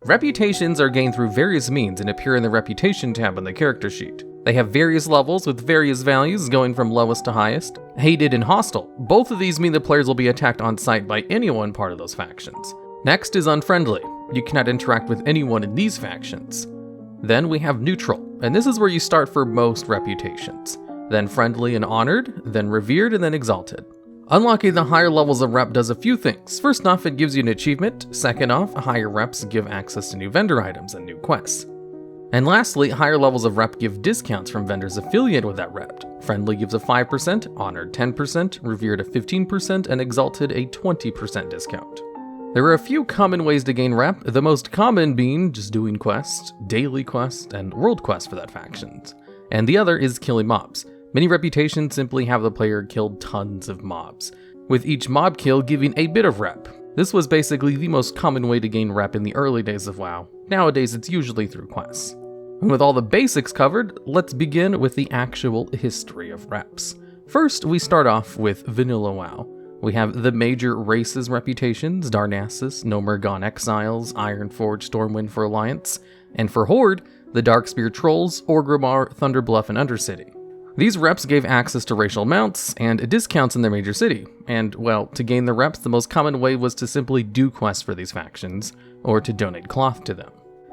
Reputations are gained through various means and appear in the Reputation tab on the character sheet. They have various levels with various values going from lowest to highest. Hated and hostile. Both of these mean the players will be attacked on sight by anyone part of those factions. Next is unfriendly. You cannot interact with anyone in these factions. Then we have neutral, and this is where you start for most reputations. Then friendly and honored, then revered, and then exalted. Unlocking the higher levels of rep does a few things. First off, it gives you an achievement. Second off, higher reps give access to new vendor items and new quests. And lastly, higher levels of rep give discounts from vendors affiliated with that rep. Friendly gives a 5%, honored 10%, revered a 15%, and exalted a 20% discount. There are a few common ways to gain rep, the most common being just doing quests, daily quests, and world quests for that faction. And the other is killing mobs. Many reputations simply have the player kill tons of mobs, with each mob kill giving a bit of rep. This was basically the most common way to gain rep in the early days of WoW. Nowadays it's usually through quests. And with all the basics covered, let's begin with the actual history of reps. First, we start off with Vanilla WoW. We have the major races reputations, Darnassus, Nomergon Exiles, Ironforge, Stormwind for Alliance, and for Horde, the Darkspear Trolls, Orgrimmar, Thunderbluff, and Undercity. These reps gave access to racial mounts and discounts in their major city, and, well, to gain the reps, the most common way was to simply do quests for these factions, or to donate cloth to them.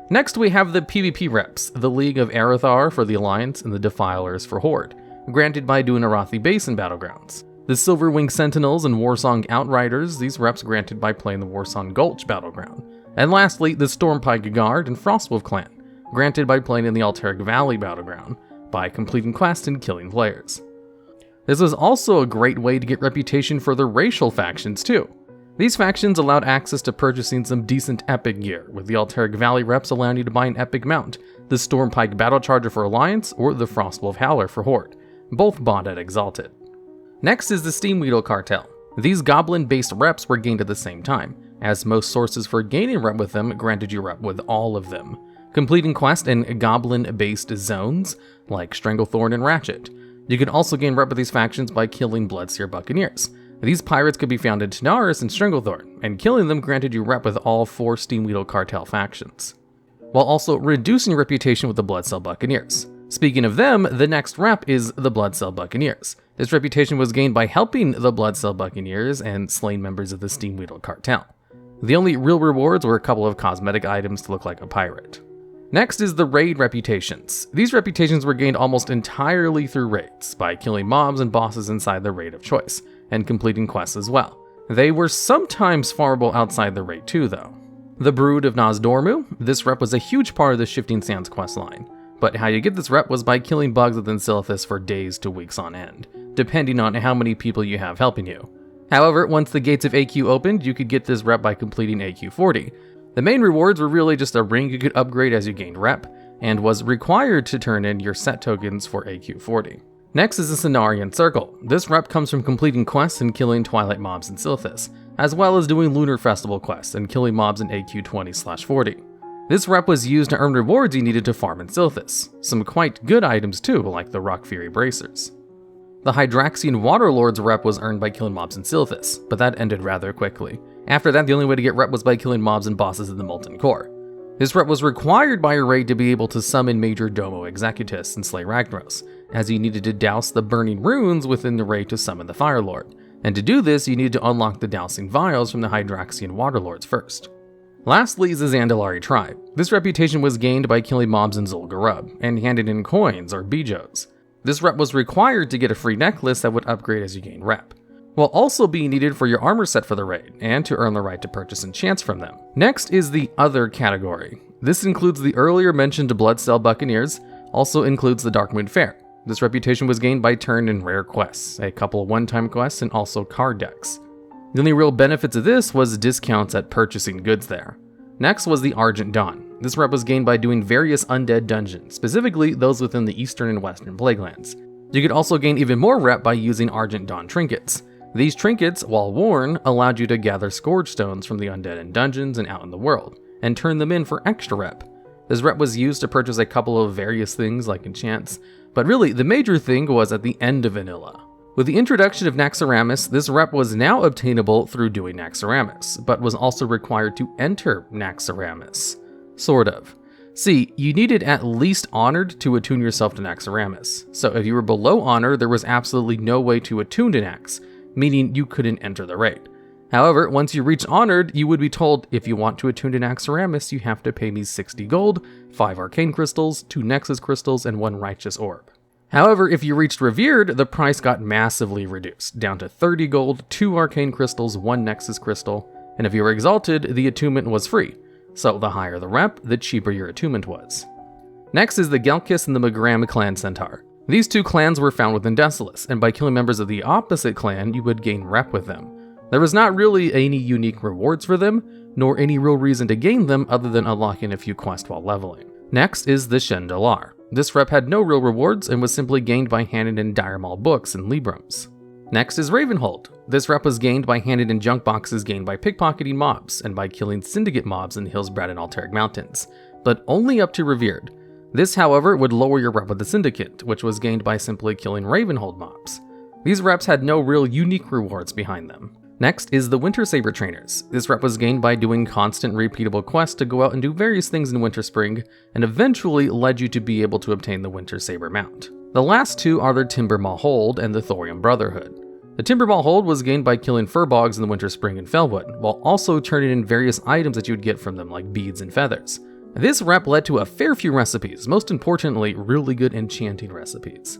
Next we have the PvP Reps, the League of Arathar for the Alliance and the Defilers for Horde, granted by doing Arathi Basin Battlegrounds. The Silverwing Sentinels and Warsong Outriders, these reps granted by playing the Warsong Gulch Battleground. And lastly, the Stormpike Guard and Frostwolf Clan, granted by playing in the Alteric Valley Battleground, by completing quests and killing players. This was also a great way to get reputation for the racial factions too. These factions allowed access to purchasing some decent epic gear, with the Alteric Valley reps allowing you to buy an epic mount, the Stormpike Battle Charger for Alliance, or the Frostwolf Howler for Horde, both bought at Exalted. Next is the Steamweedle Cartel. These goblin-based reps were gained at the same time, as most sources for gaining rep with them granted you rep with all of them, completing quests in goblin-based zones, like Stranglethorn and Ratchet. You could also gain rep with these factions by killing Bloodseer Buccaneers. These pirates could be found in Tanaris and Stranglethorn, and killing them granted you rep with all 4 Steamweedle Cartel factions, while also reducing reputation with the Bloodcell Buccaneers. Speaking of them, the next rep is the Bloodcell Buccaneers. This reputation was gained by helping the Bloodcell Buccaneers and slaying members of the Steamweedle Cartel. The only real rewards were a couple of cosmetic items to look like a pirate. Next is the raid reputations. These reputations were gained almost entirely through raids, by killing mobs and bosses inside the raid of choice, and completing quests as well. They were sometimes farmable outside the raid too though. The Brood of Nozdormu, this rep was a huge part of the Shifting Sands questline, but how you get this rep was by killing bugs within Silithus for days to weeks on end, depending on how many people you have helping you. However, once the gates of AQ opened, you could get this rep by completing AQ 40. The main rewards were really just a ring you could upgrade as you gained rep, and was required to turn in your set tokens for AQ 40. Next is the Cenarian Circle. This rep comes from completing quests and killing Twilight mobs in Silithus, as well as doing Lunar Festival quests and killing mobs in AQ 20/40. This rep was used to earn rewards you needed to farm in Silithus, some quite good items too, like the Rock Fury Bracers. The Hydraxian Waterlords rep was earned by killing mobs in Silithus, but that ended rather quickly. After that, the only way to get rep was by killing mobs and bosses in the Molten Core. This rep was required by a raid to be able to summon Major Domo Executus and slay Ragnaros, as you needed to douse the burning runes within the raid to summon the Fire Lord. And to do this, you needed to unlock the dousing vials from the Hydraxian Waterlords first. Lastly is the Zandalari tribe. This reputation was gained by killing mobs in Zul'Gurub, and handed in coins or bijos. This rep was required to get a free necklace that would upgrade as you gain rep, while also being needed for your armor set for the raid, and to earn the right to purchase enchants from them. Next is the Other category. This includes the earlier mentioned Bloodcell Buccaneers, also includes the Darkmoon Fair. This reputation was gained by turn in rare quests, a couple of one-time quests, and also card decks. The only real benefits of this was discounts at purchasing goods there. Next was the Argent Dawn. This rep was gained by doing various undead dungeons, specifically those within the Eastern and Western Plaguelands. You could also gain even more rep by using Argent Dawn trinkets. These trinkets, while worn, allowed you to gather Scourge Stones from the undead in dungeons and out in the world, and turn them in for extra rep. This rep was used to purchase a couple of various things like enchants, but really the major thing was at the end of vanilla. With the introduction of Naxxramas, this rep was now obtainable through doing Naxxramas, but was also required to enter Naxxramas. Sort of. See, you needed at least Honored to attune yourself to Naxxramas, so if you were below Honor, there was absolutely no way to attune to Nax, meaning you couldn't enter the raid. However, once you reached Honored, you would be told, if you want to attune to Naxxramas, you have to pay me 60 gold, 5 arcane crystals, 2 nexus crystals, and 1 righteous orb. However, if you reached Revered, the price got massively reduced, down to 30 gold, 2 arcane crystals, 1 nexus crystal, and if you were Exalted, the attunement was free. So the higher the rep, the cheaper your attunement was. Next is the Gelkis and the Magram clan centaur. These two clans were found within Desolace, and by killing members of the opposite clan, you would gain rep with them. There was not really any unique rewards for them, nor any real reason to gain them other than unlocking a few quests while leveling. Next is the Shendalar. This rep had no real rewards and was simply gained by handing in Dire Maul books and Librams. Next is Ravenhold. This rep was gained by handing in junk boxes gained by pickpocketing mobs and by killing syndicate mobs in Hillsbrad and Alteric Mountains, but only up to Revered. This, however, would lower your rep with the Syndicate, which was gained by simply killing Ravenhold mobs. These reps had no real unique rewards behind them. Next is the Winter Saber Trainers. This rep was gained by doing constant repeatable quests to go out and do various things in Winter Spring, and eventually led you to be able to obtain the Winter Saber mount. The last two are the Timbermaw Hold and the Thorium Brotherhood. The Timbermaw Hold was gained by killing furbogs in the Winter Spring and Felwood, while also turning in various items that you would get from them like beads and feathers. This rep led to a fair few recipes, most importantly, really good enchanting recipes.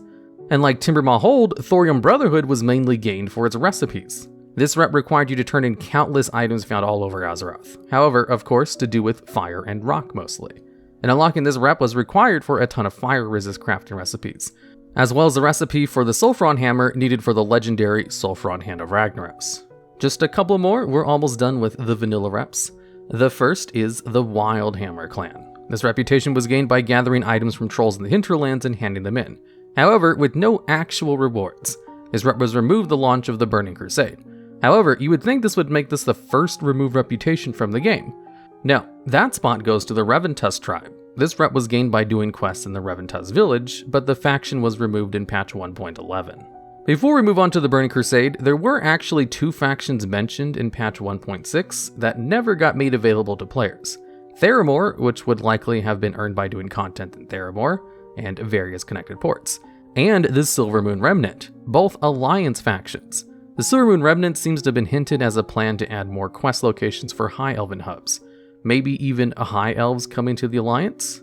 And like Timbermaw Hold, Thorium Brotherhood was mainly gained for its recipes. This rep required you to turn in countless items found all over Azeroth, however, of course, to do with fire and rock mostly. And unlocking this rep was required for a ton of fire resist crafting recipes, as well as the recipe for the Sulfuron Hammer needed for the legendary Sulfuron Hand of Ragnaros. Just a couple more, we're almost done with the vanilla reps. The first is the Wild Hammer clan. This reputation was gained by gathering items from trolls in the hinterlands and handing them in. However, with no actual rewards. This rep was removed the launch of the Burning Crusade. However, you would think this would make this the first removed reputation from the game. No, that spot goes to the Reventus tribe. This rep was gained by doing quests in the Reventus village, but the faction was removed in patch 1.11. Before we move on to the Burning Crusade, there were actually 2 factions mentioned in patch 1.6 that never got made available to players. Theramore, which would likely have been earned by doing content in Theramore, and various connected ports, and the Silvermoon Remnant, both alliance factions. The Silvermoon Remnant seems to have been hinted as a plan to add more quest locations for High Elven hubs. Maybe even High Elves coming to the Alliance?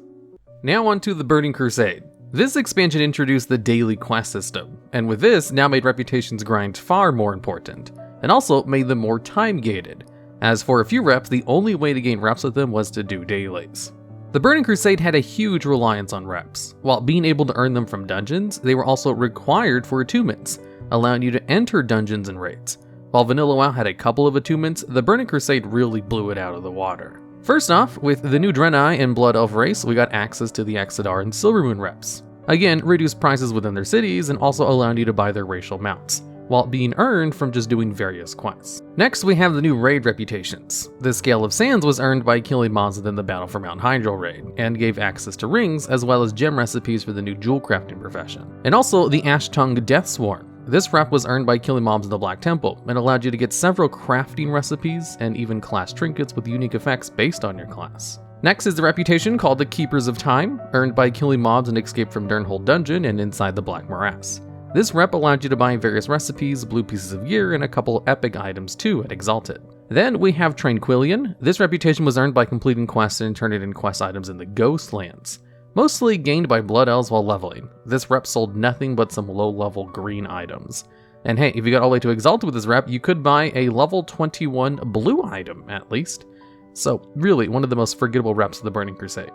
Now on to the Burning Crusade. This expansion introduced the daily quest system, and with this now made reputations grind far more important, and also made them more time-gated, as for a few reps the only way to gain reps with them was to do dailies. The Burning Crusade had a huge reliance on reps. While being able to earn them from dungeons, they were also required for attunements, allowing you to enter dungeons and raids. While Vanilla WoW had a couple of attunements, the Burning Crusade really blew it out of the water. First off, with the new Draenei and Blood Elf race, we got access to the Exodar and Silvermoon reps. Again, reduced prices within their cities and also allowing you to buy their racial mounts, while being earned from just doing various quests. Next, we have the new raid reputations. The Scale of Sands was earned by killing mobs within the Battle for Mount Hydril raid, and gave access to rings as well as gem recipes for the new jewel crafting profession. And also the Ash Tongue Death Swarm. This rep was earned by killing mobs in the Black Temple, and allowed you to get several crafting recipes and even class trinkets with unique effects based on your class. Next is the reputation called the Keepers of Time, earned by killing mobs and escape from Durnhold Dungeon and inside the Black Morass. This rep allowed you to buy various recipes, blue pieces of gear, and a couple epic items too at Exalted. Then we have Tranquillion. This reputation was earned by completing quests and turning in quest items in the Ghostlands, mostly gained by Blood Elves while leveling. This rep sold nothing but some low-level green items. And hey, if you got all the way to Exalted with this rep, you could buy a level 21 blue item at least. So really, one of the most forgettable reps of the Burning Crusade.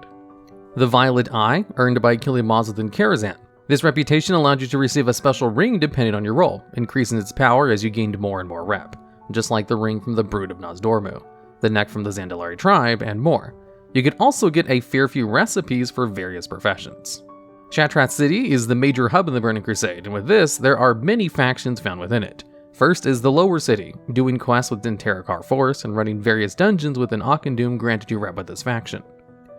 The Violet Eye, earned by killing mobs within Karazhan. This reputation allowed you to receive a special ring depending on your role, increasing its power as you gained more and more rep, just like the ring from the Brood of Nozdormu, the neck from the Zandalari tribe, and more. You could also get a fair few recipes for various professions. Shattrath City is the major hub in the Burning Crusade, and with this, there are many factions found within it. First is the Lower City. Doing quests within Terakar Forest and running various dungeons within Auchindoom granted you rep with this faction.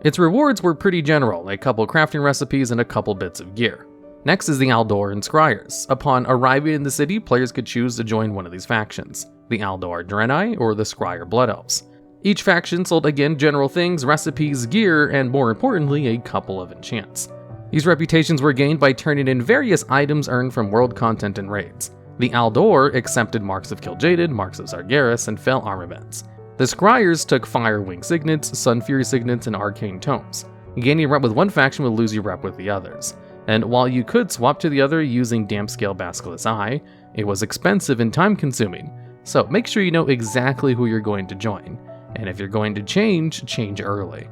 Its rewards were pretty general, a couple crafting recipes and a couple bits of gear. Next is the Aldor and Scryers. Upon arriving in the city, players could choose to join one of these factions, the Aldor Draenei or the Scryer Blood Elves. Each faction sold again general things, recipes, gear, and more importantly, a couple of enchants. These reputations were gained by turning in various items earned from world content and raids. The Aldor accepted Marks of Kil'jaeden, Marks of Sargeras, and Fel armaments. The Scryers took Fire Wing Signets, Sun Fury Signets, and Arcane Tomes. Gaining a rep with one faction would lose your rep with the others. And while you could swap to the other using Dampscale Basilisk Eye, it was expensive and time consuming, so make sure you know exactly who you're going to join. And if you're going to change early.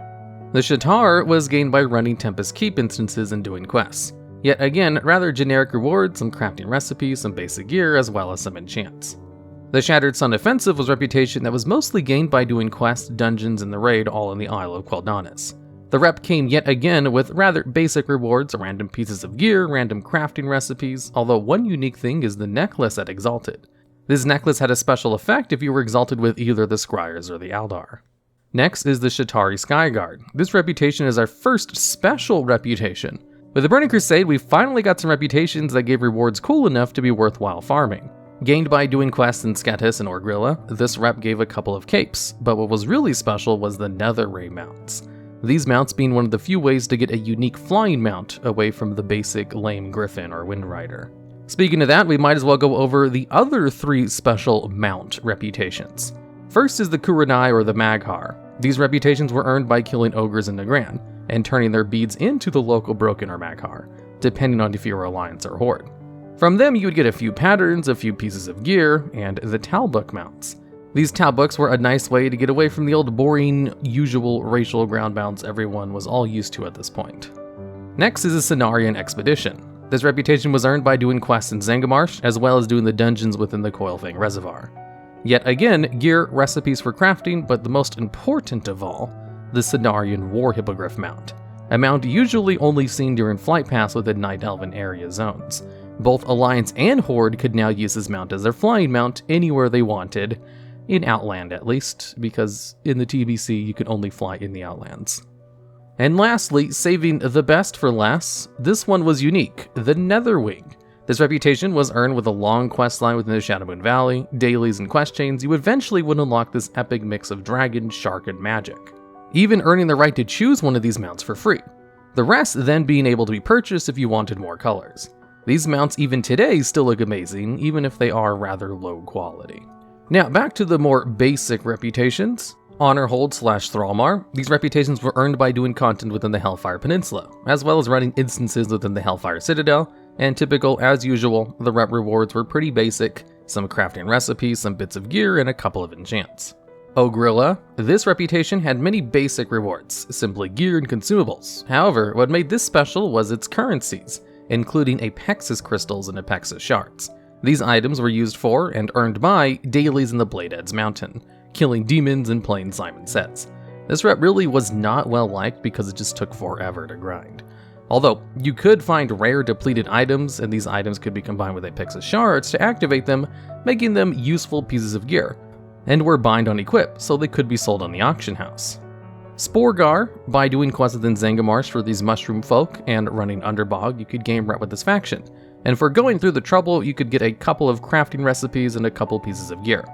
The Shatar was gained by running Tempest Keep instances and doing quests. Yet again, rather generic rewards, some crafting recipes, some basic gear, as well as some enchants. The Shattered Sun Offensive was a reputation that was mostly gained by doing quests, dungeons, and the raid all in the Isle of Quel'Danas. The rep came yet again with rather basic rewards, random pieces of gear, random crafting recipes, although one unique thing is the necklace at Exalted. This necklace had a special effect if you were exalted with either the Scryers or the Aldar. Next is the Shatari Skyguard. This reputation is our first special reputation. With the Burning Crusade, we finally got some reputations that gave rewards cool enough to be worthwhile farming. Gained by doing quests in Skatis and Orgrilla, this rep gave a couple of capes, but what was really special was the Nether Ray mounts. These mounts being one of the few ways to get a unique flying mount away from the basic lame Griffin or Wind Rider. Speaking of that, we might as well go over the other 3 special mount reputations. First is the Kuranai or the Maghar. These reputations were earned by killing ogres in Nagran, and turning their beads into the local Broken or Maghar, depending on if you were Alliance or Horde. From them you would get a few patterns, a few pieces of gear, and the Talbook mounts. These Talbooks were a nice way to get away from the old boring, usual racial ground bounds everyone was all used to at this point. Next is the Cenarian Expedition. This reputation was earned by doing quests in Zangarmarsh, as well as doing the dungeons within the Coilfang Reservoir. Yet again, gear, recipes for crafting, but the most important of all, the Cenarian War Hippogriff mount. A mount usually only seen during flight paths within Night Elven area zones. Both Alliance and Horde could now use this mount as their flying mount anywhere they wanted, in Outland at least, because in the TBC you could only fly in the Outlands. And lastly, saving the best for last, this one was unique, the Netherwing. This reputation was earned with a long quest line within the Shadowmoon Valley, dailies and quest chains. You eventually would unlock this epic mix of dragon, shark, and magic, even earning the right to choose one of these mounts for free. The rest then being able to be purchased if you wanted more colors. These mounts even today still look amazing, even if they are rather low quality. Now back to the more basic reputations. Honorhold / Thrallmar. These reputations were earned by doing content within the Hellfire Peninsula, as well as running instances within the Hellfire Citadel, and typical as usual, the rep rewards were pretty basic, some crafting recipes, some bits of gear, and a couple of enchants. Ogrilla. This reputation had many basic rewards, simply gear and consumables. However, what made this special was its currencies, including Apexis crystals and Apexis shards. These items were used for, and earned by, dailies in the Bladeheads Mountain, killing demons and playing Simon Says. This rep really was not well liked because it just took forever to grind. Although, you could find rare depleted items, and these items could be combined with Apexis shards to activate them, making them useful pieces of gear, and were bind on equip, so they could be sold on the auction house. Sporgar, by doing quests within Zangarmarsh for these mushroom folk and running Underbog, you could gain rep with this faction. And for going through the trouble, you could get a couple of crafting recipes and a couple pieces of gear.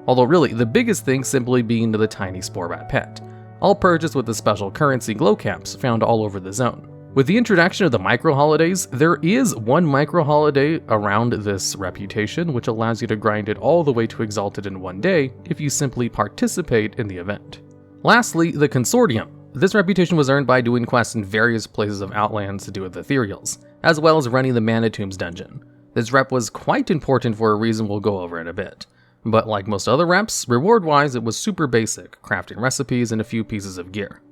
Although really, the biggest thing simply being the tiny Spore Rat pet, all purchased with the special currency glow caps found all over the zone. With the introduction of the micro holidays, there is one micro holiday around this reputation which allows you to grind it all the way to Exalted in one day if you simply participate in the event. Lastly, the Consortium. This reputation was earned by doing quests in various places of Outlands to do with Ethereals, as well as running the Mana Tombs dungeon. This rep was quite important for a reason we'll go over in a bit. But like most other reps, reward-wise it was super basic, crafting recipes and a few pieces of gear.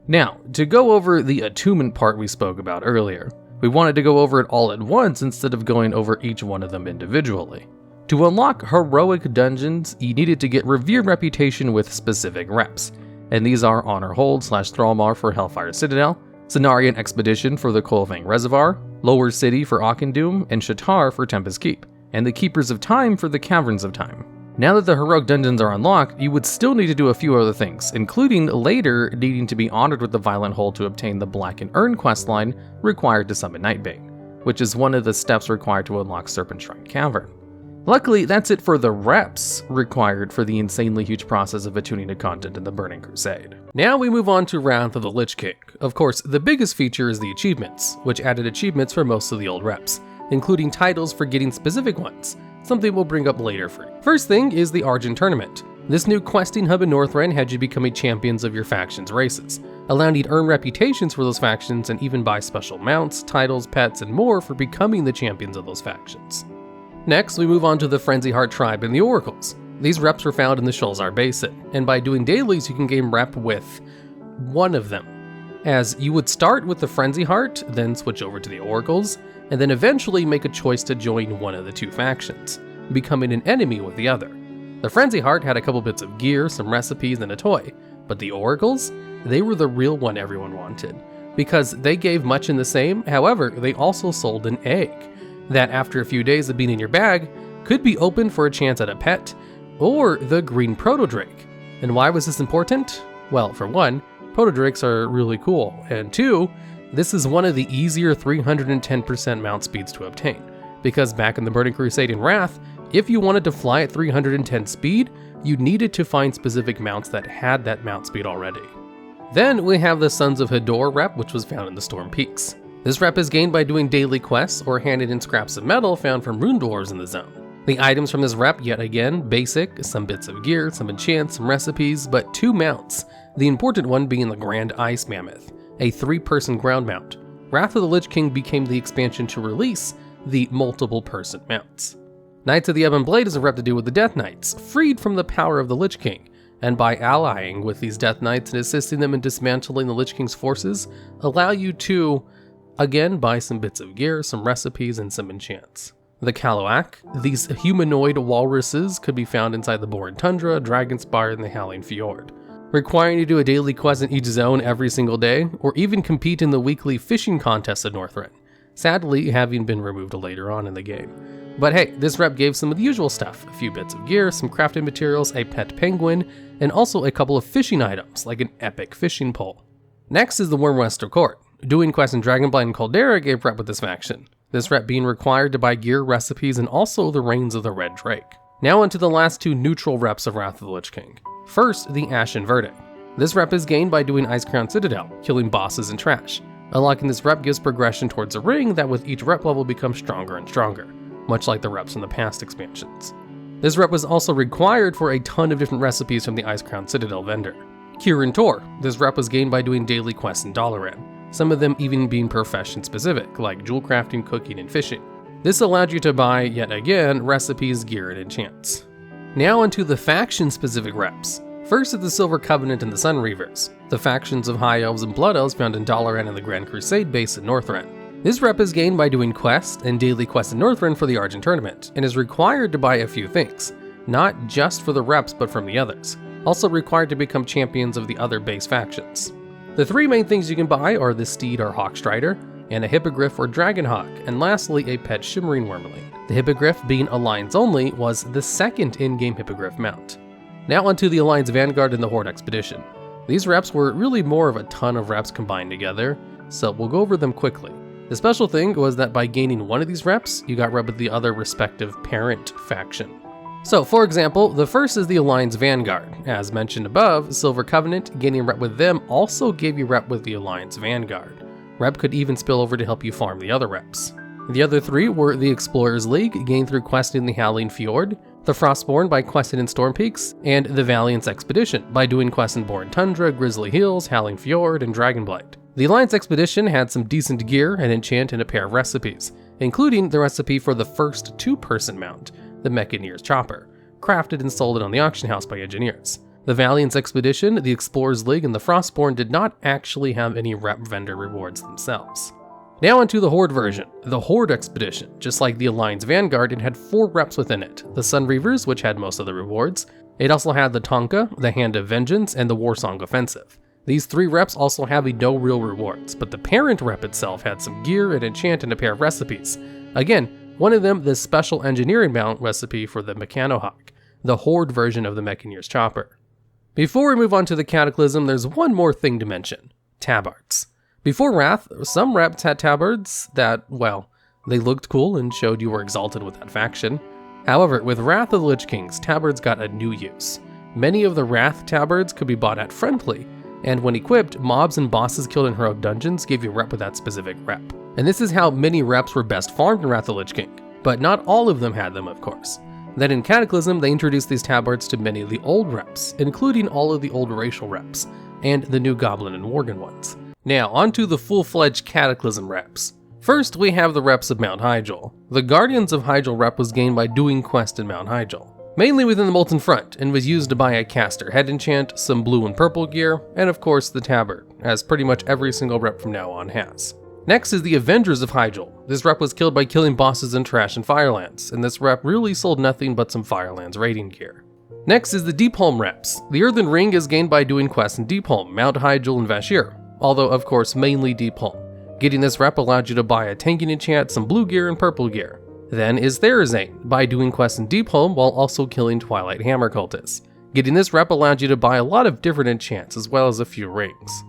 Now, to go over the attunement part we spoke about earlier, we wanted to go over it all at once instead of going over each one of them individually. To unlock heroic dungeons, you needed to get revered reputation with specific reps, and these are Honorhold / Thrallmar for Hellfire Citadel, Cenarian Expedition for the Coilfang Reservoir, Lower City for Auchendoom, and Shatar for Tempest Keep, and the Keepers of Time for the Caverns of Time. Now that the heroic dungeons are unlocked, you would still need to do a few other things, including later needing to be honored with the Violent Hold to obtain the Blackened Urn questline required to summon Nightbane, which is one of the steps required to unlock Serpent Shrine Cavern. Luckily, that's it for the reps required for the insanely huge process of attuning to content in the Burning Crusade. Now we move on to Wrath of the Lich King. Of course, the biggest feature is the achievements, which added achievements for most of the old reps, including titles for getting specific ones, something we'll bring up later for you. First thing is the Argent Tournament. This new questing hub in Northrend had you becoming champions of your faction's races, allowing you to earn reputations for those factions and even buy special mounts, titles, pets, and more for becoming the champions of those factions. Next, we move on to the Frenzy Heart Tribe and the Oracles. These reps were found in the Shulzar Basin, and by doing dailies you can gain rep with one of them, as you would start with the Frenzy Heart, then switch over to the Oracles, and then eventually make a choice to join one of the two factions, becoming an enemy with the other. The Frenzy Heart had a couple bits of gear, some recipes, and a toy, but the Oracles, they were the real one everyone wanted, because they gave much in the same. However, they also sold an egg, that after a few days of being in your bag, could be opened for a chance at a pet, or the green proto-drake. And why was this important? Well, for one, proto-drakes are really cool, and two, this is one of the easier 310% mount speeds to obtain, because back in the Burning Crusade and Wrath, if you wanted to fly at 310 speed, you needed to find specific mounts that had that mount speed already. Then we have the Sons of Hador rep, which was found in the Storm Peaks. This rep is gained by doing daily quests or handed in scraps of metal found from rune dwarves in the zone. The items from this rep, yet again, basic, some bits of gear, some enchants, some recipes, but 2 mounts, the important one being the Grand Ice Mammoth, a 3-person ground mount. Wrath of the Lich King became the expansion to release the multiple person mounts. Knights of the Ebon Blade is a rep to do with the Death Knights, freed from the power of the Lich King, and by allying with these Death Knights and assisting them in dismantling the Lich King's forces, allow you to again, buy some bits of gear, some recipes, and some enchants. The Kaloak, these humanoid walruses could be found inside the Boran Tundra, Dragonspire, and the Howling Fjord, requiring you to do a daily quest in each zone every single day, or even compete in the weekly fishing contest at Northrend, sadly having been removed later on in the game. But hey, this rep gave some of the usual stuff, a few bits of gear, some crafting materials, a pet penguin, and also a couple of fishing items, like an epic fishing pole. Next is the Wyrmwester Court. Doing quests in Dragonblight and Caldera gave rep with this faction, this rep being required to buy gear, recipes, and also the Reigns of the Red Drake. Now onto the last 2 neutral reps of Wrath of the Lich King. First, the Ashen Verdict. This rep is gained by doing Icecrown Citadel, killing bosses and trash. Unlocking this rep gives progression towards a ring that with each rep level becomes stronger and stronger, much like the reps from the past expansions. This rep was also required for a ton of different recipes from the Icecrown Citadel vendor. Kirin Tor. This rep was gained by doing daily quests in Dalaran, some of them even being profession specific, like jewel crafting, cooking, and fishing. This allowed you to buy, yet again, recipes, gear, and enchants. Now onto the faction specific reps. First is the Silver Covenant and the Sun Reavers, the factions of High Elves and Blood Elves found in Dalaran and the Grand Crusade base in Northrend. This rep is gained by doing quests and daily quests in Northrend for the Argent Tournament, and is required to buy a few things, not just for the reps but from the others, also required to become champions of the other base factions. The 3 main things you can buy are the Steed or Hawkstrider, and a Hippogriff or Dragonhawk, and lastly a pet Shimmering Wormling. The Hippogriff, being Alliance only, was the second in-game Hippogriff mount. Now onto the Alliance Vanguard and the Horde Expedition. These reps were really more of a ton of reps combined together, so we'll go over them quickly. The special thing was that by gaining one of these reps, you got rep with the other respective parent faction. So, for example, the first is the Alliance Vanguard. As mentioned above, Silver Covenant, gaining rep with them also gave you rep with the Alliance Vanguard. Rep could even spill over to help you farm the other reps. The other 3 were the Explorers League, gained through questing the Howling Fjord, the Frostborn by questing in Storm Peaks, and the Valiant's Expedition by doing quests in Boran Tundra, Grizzly Hills, Howling Fjord, and Dragonblight. The Alliance Expedition had some decent gear, an enchant, and a pair of recipes, including the recipe for the first 2-person mount, the Mechaneer's Chopper, crafted and sold on the auction house by engineers. The Valiant's Expedition, the Explorers League, and the Frostborn did not actually have any rep vendor rewards themselves. Now onto the Horde version, the Horde Expedition. Just like the Alliance Vanguard, it had 4 reps within it, the Sun Reavers, which had most of the rewards. It also had the Tonka, the Hand of Vengeance, and the Warsong Offensive. These 3 reps also have no real rewards, but the parent rep itself had some gear, an enchant, and a pair of recipes. Again, one of them, the special engineering mount recipe for the Mechanohawk, the Horde version of the Mechaneer's Chopper. Before we move on to the Cataclysm, there's one more thing to mention: tabards. Before Wrath, some reps had tabards that, well, they looked cool and showed you were exalted with that faction. However, with Wrath of the Lich Kings, tabards got a new use. Many of the Wrath tabards could be bought at friendly, and when equipped, mobs and bosses killed in heroic dungeons gave you a rep with that specific rep. And this is how many reps were best farmed in Wrath of the Lich King, but not all of them had them, of course. Then in Cataclysm, they introduced these tabards to many of the old reps, including all of the old racial reps, and the new Goblin and Worgen ones. Now, onto the full-fledged Cataclysm reps. First, we have the reps of Mount Hyjal. The Guardians of Hyjal rep was gained by doing quests in Mount Hyjal, mainly within the Molten Front, and was used to buy a caster head enchant, some blue and purple gear, and of course the tabard, as pretty much every single rep from now on has. Next is the Avengers of Hyjal. This rep was killed by killing bosses in Trash and Firelands, and this rep really sold nothing but some Firelands raiding gear. Next is the Deepholm reps. The Earthen Ring is gained by doing quests in Deepholm, Mount Hyjal, and Vashj'ir, although of course mainly Deepholm. Getting this rep allowed you to buy a tanking enchant, some blue gear, and purple gear. Then is Therazane, by doing quests in Deepholm while also killing Twilight Hammer cultists. Getting this rep allowed you to buy a lot of different enchants as well as a few rings.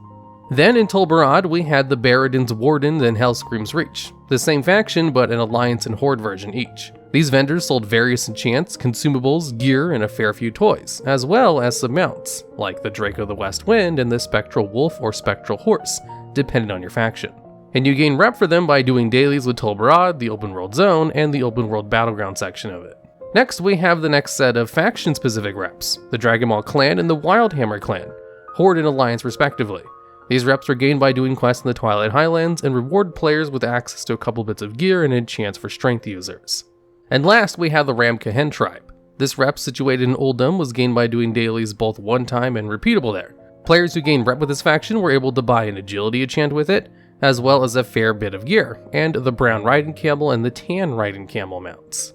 Then in Tol Barad we had the Baradin's Warden and Hellscream's Reach, the same faction but an Alliance and Horde version each. These vendors sold various enchants, consumables, gear, and a fair few toys, as well as some mounts, like the Drake of the West Wind and the Spectral Wolf or Spectral Horse, depending on your faction. And you gain rep for them by doing dailies with Tol Barad, the open world zone, and the open world battleground section of it. Next, we have the next set of faction-specific reps, the Dragonmaw clan and the Wildhammer clan, Horde and Alliance respectively. These reps were gained by doing quests in the Twilight Highlands and reward players with access to a couple bits of gear and enchants for strength users. And last, we have the Ramkehen tribe. This rep, situated in Uldum, was gained by doing dailies both one time and repeatable there. Players who gained rep with this faction were able to buy an agility enchant with it, as well as a fair bit of gear, and the brown riding camel and the tan riding camel mounts.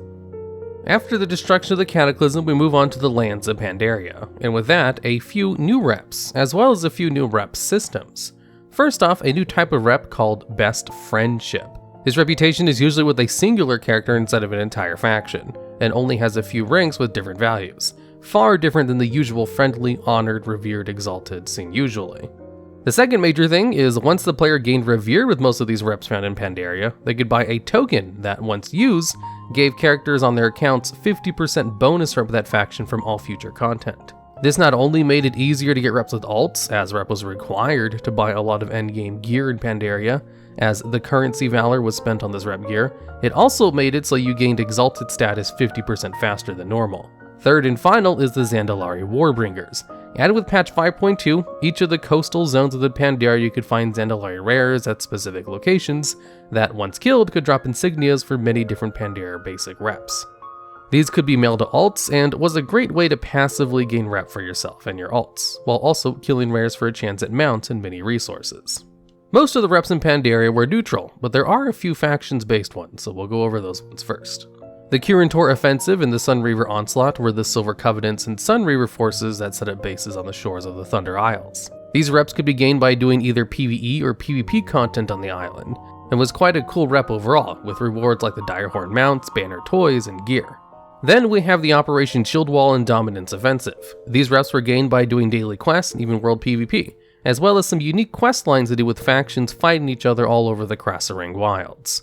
After the destruction of the Cataclysm, we move on to the lands of Pandaria, and with that, a few new reps, as well as a few new rep systems. First off, a new type of rep called Best Friendship. His reputation is usually with a singular character instead of an entire faction, and only has a few ranks with different values, far different than the usual friendly, honored, revered, exalted seen usually. The second major thing is once the player gained Revere with most of these reps found in Pandaria, they could buy a token that, once used, gave characters on their accounts 50% bonus rep with that faction from all future content. This not only made it easier to get reps with alts, as rep was required to buy a lot of endgame gear in Pandaria, as the currency valor was spent on this rep gear, it also made it so you gained exalted status 50% faster than normal. Third and final is the Zandalari Warbringers. Added with patch 5.2, each of the coastal zones of the Pandaria you could find Zandalari rares at specific locations that, once killed, could drop insignias for many different Pandaria basic reps. These could be mailed to alts and was a great way to passively gain rep for yourself and your alts, while also killing rares for a chance at mounts and many resources. Most of the reps in Pandaria were neutral, but there are a few factions-based ones, so we'll go over those ones first. The Kirin Tor Offensive and the Sunreaver Onslaught were the Silver Covenants and Sunreaver forces that set up bases on the shores of the Thunder Isles. These reps could be gained by doing either PvE or PvP content on the island, and was quite a cool rep overall, with rewards like the Direhorn mounts, banner toys, and gear. Then we have the Operation Shield Wall and Dominance Offensive. These reps were gained by doing daily quests and even world PvP, as well as some unique quest lines to do with factions fighting each other all over the Krasarang Wilds.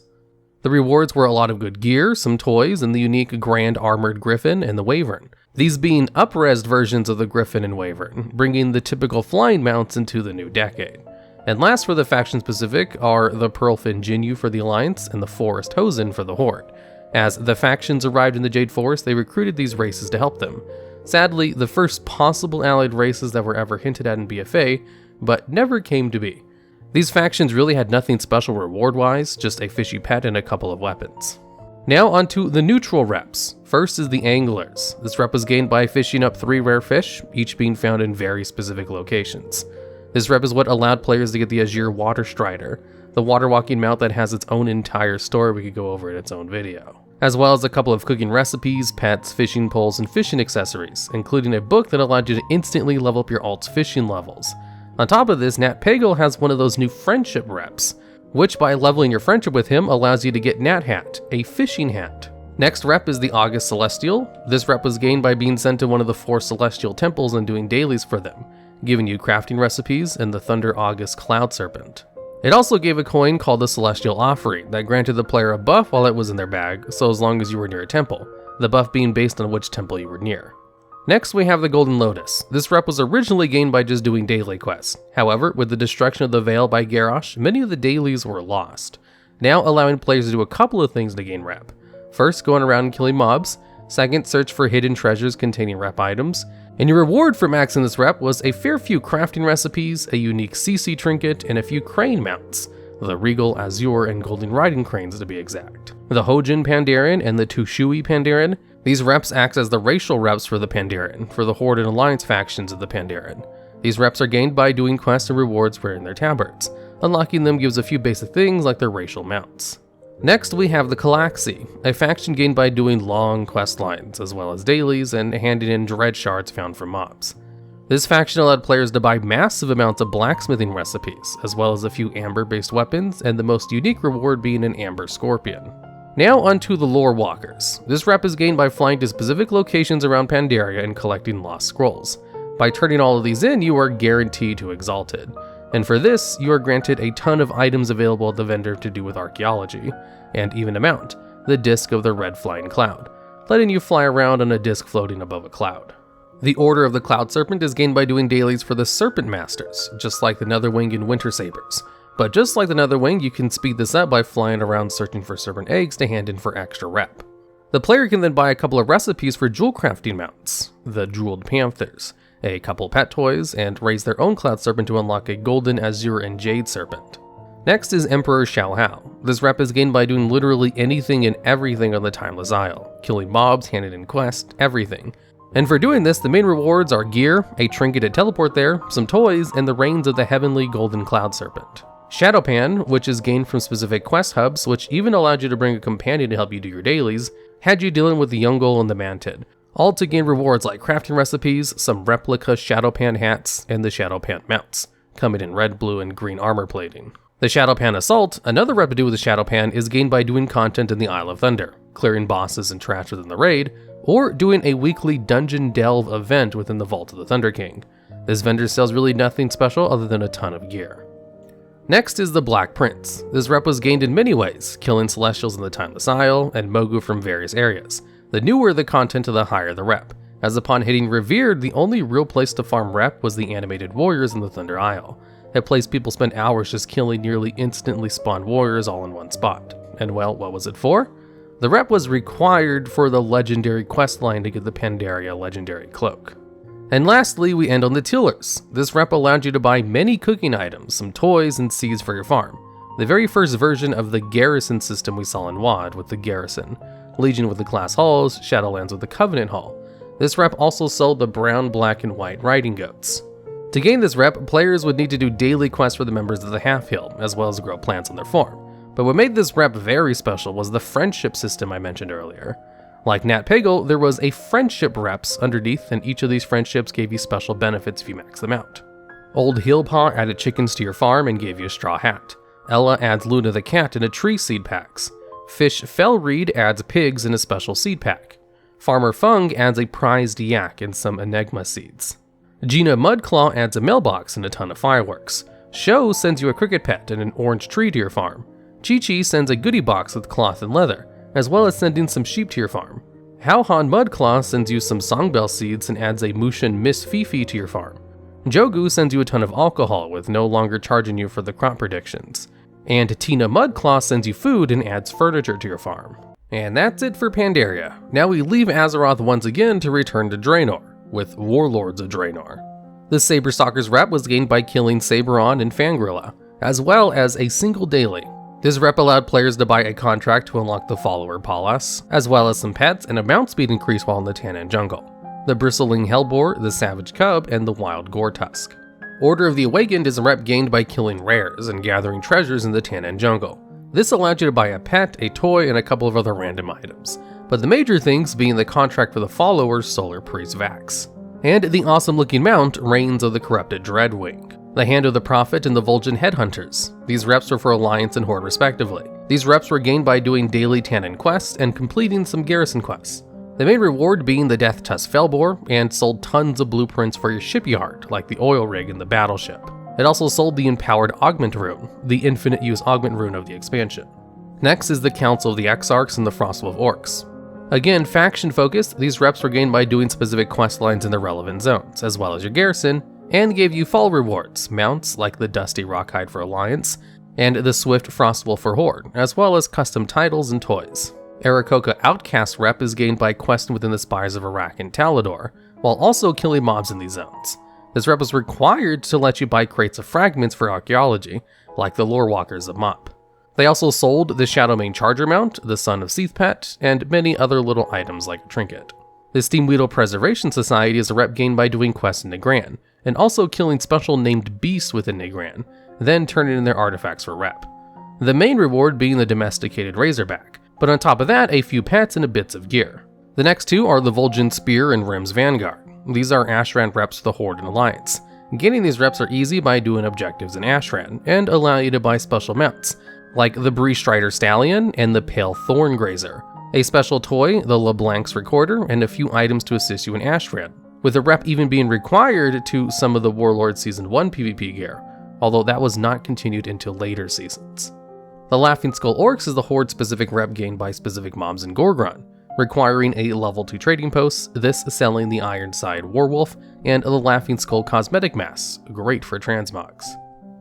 The rewards were a lot of good gear, some toys, and the unique Grand Armored Griffin and the Wyvern. These being up-resed versions of the Griffin and Wyvern, bringing the typical flying mounts into the new decade. And last for the faction-specific are the Pearlfin Jinyu for the Alliance and the Forest Hosen for the Horde. As the factions arrived in the Jade Forest, they recruited these races to help them. Sadly, the first possible allied races that were ever hinted at in BfA, but never came to be. These factions really had nothing special reward-wise, just a fishy pet and a couple of weapons. Now onto the neutral reps. First is the Anglers. This rep was gained by fishing up 3 rare fish, each being found in very specific locations. This rep is what allowed players to get the Azure Water Strider, the water walking mount that has its own entire story we could go over in its own video, as well as a couple of cooking recipes, pets, fishing poles, and fishing accessories, including a book that allowed you to instantly level up your alt's fishing levels. On top of this, Nat Pagal has one of those new friendship reps, which by leveling your friendship with him allows you to get Nat Hat, a fishing hat. Next rep is the August Celestial. This rep was gained by being sent to one of the 4 Celestial temples and doing dailies for them, giving you crafting recipes and the Thunder August Cloud Serpent. It also gave a coin called the Celestial Offering that granted the player a buff while it was in their bag, so as long as you were near a temple. the buff being based on which temple you were near. Next, we have the Golden Lotus. This rep was originally gained by just doing daily quests. However, with the destruction of the Veil by Garrosh, many of the dailies were lost, now allowing players to do a couple of things to gain rep. First, going around and killing mobs. Second, search for hidden treasures containing rep items. And your reward for maxing this rep was a fair few crafting recipes, a unique CC trinket, and a few crane mounts. The Regal, Azure, and Golden Riding Cranes to be exact. The Hojin Pandaren and the Tushui Pandaren. These reps act as the racial reps for the Pandaren, for the Horde and Alliance factions of the Pandaren. These reps are gained by doing quests and rewards wearing their tabards. Unlocking them gives a few basic things like their racial mounts. Next, we have the Calaxi, a faction gained by doing long quest lines, as well as dailies and handing in dread shards found from mobs. This faction allowed players to buy massive amounts of blacksmithing recipes, as well as a few amber-based weapons, and the most unique reward being an amber scorpion. Now onto the Lore Walkers. This rep is gained by flying to specific locations around Pandaria and collecting lost scrolls. By turning all of these in, you are guaranteed to Exalted. And for this, you are granted a ton of items available at the vendor to do with archaeology, and even a mount, the Disc of the Red Flying Cloud, letting you fly around on a disc floating above a cloud. The Order of the Cloud Serpent is gained by doing dailies for the Serpent Masters, just like the Netherwing and Winter Sabers. But just like the Netherwing, you can speed this up by flying around searching for serpent eggs to hand in for extra rep. The player can then buy a couple of recipes for jewel crafting mounts, the Jeweled Panthers, a couple pet toys, and raise their own Cloud Serpent to unlock a Golden, Azure, and Jade Serpent. Next is Emperor Xiao Hao. This rep is gained by doing literally anything and everything on the Timeless Isle, killing mobs, handing in quests, everything. And for doing this, the main rewards are gear, a trinket to teleport there, some toys, and the reins of the Heavenly Golden Cloud Serpent. Shadowpan, which is gained from specific quest hubs, which even allowed you to bring a companion to help you do your dailies, had you dealing with the Yungol and the Mantid, all to gain rewards like crafting recipes, some replica Shadowpan hats, and the Shadowpan mounts, coming in red, blue, and green armor plating. The Shadowpan Assault, another rep to do with the Shadowpan, is gained by doing content in the Isle of Thunder, clearing bosses and trash within the raid, or doing a weekly Dungeon Delve event within the Vault of the Thunder King. This vendor sells really nothing special other than a ton of gear. Next is the Black Prince. This rep was gained in many ways, killing Celestials in the Timeless Isle and Mogu from various areas. The newer the content, the higher the rep, as upon hitting Revered, the only real place to farm rep was the Animated Warriors in the Thunder Isle, a place people spent hours just killing nearly instantly spawned warriors all in one spot. And well, what was it for? The rep was required for the legendary questline to get the Pandaria Legendary Cloak. And lastly, we end on the Tillers. This rep allowed you to buy many cooking items, some toys, and seeds for your farm. The very first version of the Garrison system we saw in WoD with the Garrison, Legion with the Class Halls, Shadowlands with the Covenant Hall. This rep also sold the brown, black, and white riding goats. To gain this rep, players would need to do daily quests for the members of the Half Hill, as well as grow plants on their farm. But what made this rep very special was the friendship system I mentioned earlier. Like Nat Pagel, there was a friendship reps underneath, and each of these friendships gave you special benefits if you max them out. Old Heelpaw added chickens to your farm and gave you a straw hat. Ella adds Luna the cat in a tree seed packs. Fish Felreed adds pigs in a special seed pack. Farmer Fung adds a prized yak and some Enigma seeds. Gina Mudclaw adds a mailbox and a ton of fireworks. Sho sends you a cricket pet and an orange tree to your farm. Chi-Chi sends a goodie box with cloth and leather, as well as sending some sheep to your farm. Howhan Mudclaw sends you some songbell seeds and adds a Mushin Miss Fifi to your farm. Jogu sends you a ton of alcohol with no longer charging you for the crop predictions. And Tina Mudclaw sends you food and adds furniture to your farm. And that's it for Pandaria. Now we leave Azeroth once again to return to Draenor, with Warlords of Draenor. The Saberstalker's rep was gained by killing Saberon and Fangorilla, as well as a single daily. This rep allowed players to buy a contract to unlock the Follower Palas, as well as some pets and a mount speed increase while in the Tannan Jungle. The Bristling Hellboar, the Savage Cub, and the Wild Gore-Tusk. Order of the Awakened is a rep gained by killing rares and gathering treasures in the Tannan Jungle. This allowed you to buy a pet, a toy, and a couple of other random items, but the major things being the contract for the Follower's Solar Priest Vax. And the awesome looking mount, Reigns of the Corrupted Dreadwing. The Hand of the Prophet and the Vol'jin Headhunters. These reps were for Alliance and Horde respectively. These reps were gained by doing daily Tannan quests and completing some garrison quests. The main reward being the Death Tusk Felboar, and sold tons of blueprints for your shipyard, like the oil rig and the battleship. It also sold the Empowered Augment Rune, the infinite use augment rune of the expansion. Next is the Council of the Exarchs and the Frostwolf Orcs. Again, faction focused, these reps were gained by doing specific quest lines in the relevant zones, as well as your garrison, and gave you fall rewards, mounts like the Dusty Rockhide for Alliance, and the Swift Frostwolf for Horde, as well as custom titles and toys. Aarakocra Outcast rep is gained by questing within the Spires of Iraq and Talador, while also killing mobs in these zones. This rep is required to let you buy crates of fragments for archaeology, like the Lore Walkers of MoP. They also sold the Shadowmane Charger Mount, the Son of Seathpet, and many other little items like a trinket. The Steamweedle Preservation Society is a rep gained by doing quests in Negran, and also killing special named beasts within Negran, then turning in their artifacts for rep. The main reward being the domesticated Razorback, but on top of that, a few pets and a bits of gear. The next two are the Vol'jin Spear and Rim's Vanguard. These are Ashran reps for the Horde and Alliance. Getting these reps are easy by doing objectives in Ashran, and allow you to buy special mounts, like the Bree Strider Stallion and the Pale Thorn Grazer, a special toy, the LeBlanc's Recorder, and a few items to assist you in Ashran, with a rep even being required to some of the Warlord Season 1 PvP gear, although that was not continued until later seasons. The Laughing Skull Orcs is the Horde-specific rep gained by specific mobs in Gorgrond, requiring a level 2 trading post, this selling the Ironside Warwolf and the Laughing Skull Cosmetic Mask, great for transmogs.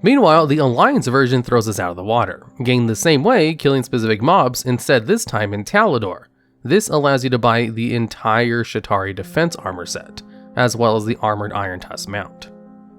Meanwhile, the Alliance version throws us out of the water, gained the same way, killing specific mobs, instead this time in Talador. This allows you to buy the entire Shatari defense armor set, as well as the armored Iron Tusk mount.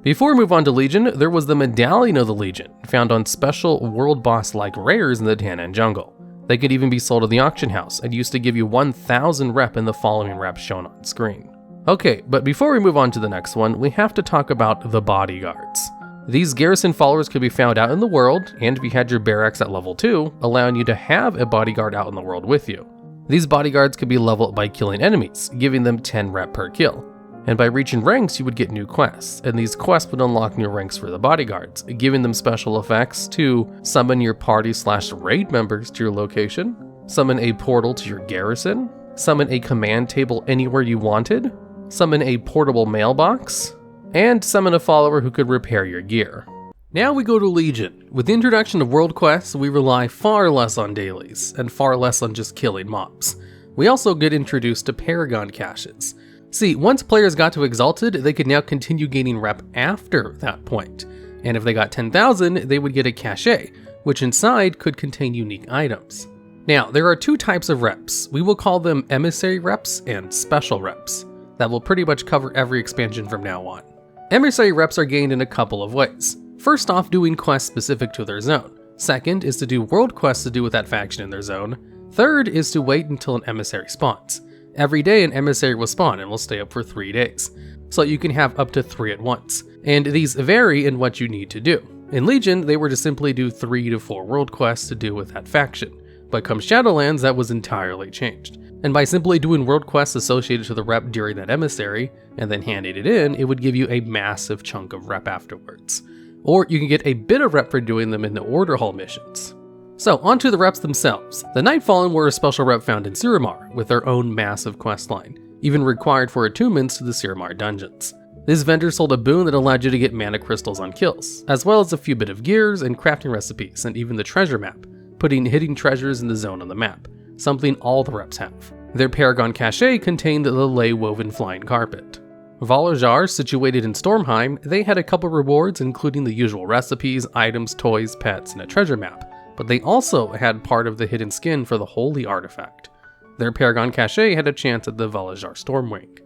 Before we move on to Legion, there was the Medallion of the Legion, found on special world boss-like rares in the Tannan jungle. They could even be sold at the auction house, and used to give you 1000 rep in the following reps shown on screen. Okay, but before we move on to the next one, we have to talk about the bodyguards. These garrison followers could be found out in the world, and if you had your barracks at level 2, allowing you to have a bodyguard out in the world with you. These bodyguards could be leveled by killing enemies, giving them 10 rep per kill. And by reaching ranks, you would get new quests, and these quests would unlock new ranks for the bodyguards, giving them special effects to summon your party/raid members to your location, summon a portal to your garrison, summon a command table anywhere you wanted, summon a portable mailbox, and summon a follower who could repair your gear. Now we go to Legion. With the introduction of world quests, we rely far less on dailies, and far less on just killing mobs. We also get introduced to Paragon caches. See, once players got to Exalted, they could now continue gaining rep after that point, and if they got 10,000, they would get a cache, which inside could contain unique items. Now, there are two types of reps. We will call them Emissary Reps and Special Reps. That will pretty much cover every expansion from now on. Emissary Reps are gained in a couple of ways. First off, doing quests specific to their zone. Second is to do world quests to do with that faction in their zone. Third is to wait until an emissary spawns. Every day an emissary will spawn and will stay up for 3 days, so you can have up to 3 at once, and these vary in what you need to do. In Legion, they were to simply do 3 to 4 world quests to do with that faction, but come Shadowlands, that was entirely changed. And by simply doing world quests associated to the rep during that emissary, and then handing it in, it would give you a massive chunk of rep afterwards. Or you can get a bit of rep for doing them in the Order Hall missions. So, onto the reps themselves. The Nightfallen were a special rep found in Siramar, with their own massive questline, even required for attunements to the Siramar dungeons. This vendor sold a boon that allowed you to get mana crystals on kills, as well as a few bit of gears and crafting recipes, and even the treasure map, putting hidden treasures in the zone on the map, something all the reps have. Their Paragon cache contained the ley woven flying carpet. Valajar, situated in Stormheim, they had a couple rewards including the usual recipes, items, toys, pets, and a treasure map, but they also had part of the hidden skin for the holy artifact. Their Paragon cache had a chance at the Valajar Stormwing.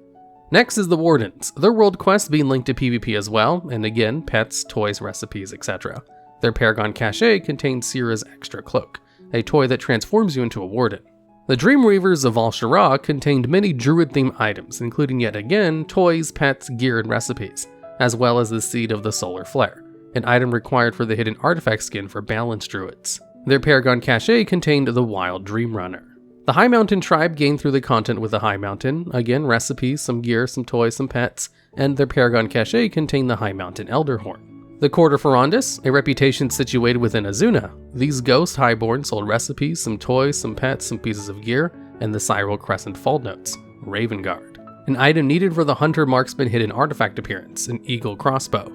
Next is the Wardens, their world quests being linked to PvP as well, and again, pets, toys, recipes, etc. Their Paragon cache contains Sira's Extra Cloak, a toy that transforms you into a Warden. The Dreamweavers of Al-Shara contained many Druid-themed items, including yet again, toys, pets, gear, and recipes, as well as the Seed of the Solar Flare, an item required for the hidden artifact skin for balanced druids. Their Paragon cache contained the Wild Dream Runner. The High Mountain tribe gained through the content with the High Mountain, again recipes, some gear, some toys, some pets, and their Paragon cache contained the High Mountain Elderhorn. The Quarter Ferondis, a reputation situated within Azuna. These ghost highborn sold recipes, some toys, some pets, some pieces of gear, and the Cyril Crescent Fall Notes, Raven Guard. An item needed for the Hunter Marksman hidden artifact appearance, an Eagle Crossbow.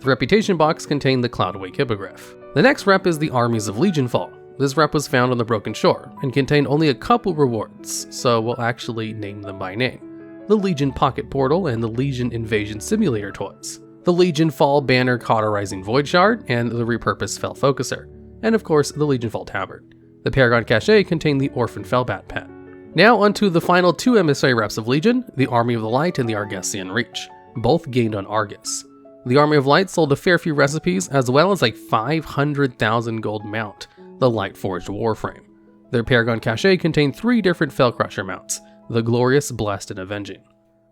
The reputation box contained the Cloudwake Hippogriff. The next rep is the Armies of Legionfall. This rep was found on the Broken Shore and contained only a couple rewards, so we'll actually name them by name. The Legion Pocket Portal and the Legion Invasion Simulator toys. The Legion Fall Banner Cauterizing Void Shard and the repurposed Fel Focuser. And of course, the Legion Fall Tabard. The Paragon Cache contained the Orphan Felbat pet. Now onto the final two emissary reps of Legion, the Army of the Light and the Argusian Reach, both gained on Argus. The Army of Light sold a fair few recipes as well as a 500,000 gold mount, the Light Forged Warframe. Their Paragon Cache contained 3 different Fel Crusher mounts, the Glorious, Blessed, and Avenging,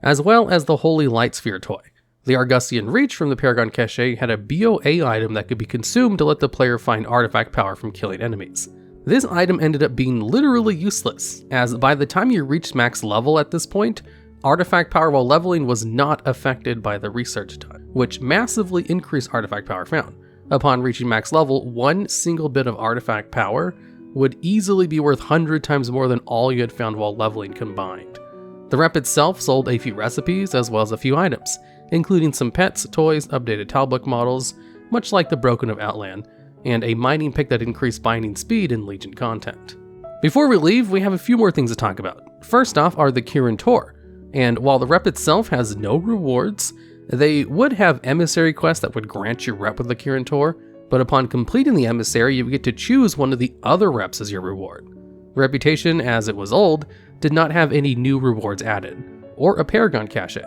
as well as the Holy Light Sphere toy. The Argusian Reach from the Paragon Cache had a BoA item that could be consumed to let the player find artifact power from killing enemies. This item ended up being literally useless, as by the time you reached max level at this point, artifact power while leveling was not affected by the research done, which massively increased artifact power found. Upon reaching max level, one single bit of artifact power would easily be worth 100 times more than all you had found while leveling combined. The rep itself sold a few recipes as well as a few items, including some pets, toys, updated Talbook models, much like the Broken of Outland, and a mining pick that increased binding speed in Legion content. Before we leave, we have a few more things to talk about. First off are the Kirin Tor, and while the rep itself has no rewards, they would have emissary quests that would grant your rep with the Kirin Tor, but upon completing the emissary, you would get to choose one of the other reps as your reward. Reputation, as it was old, did not have any new rewards added, or a Paragon Cache.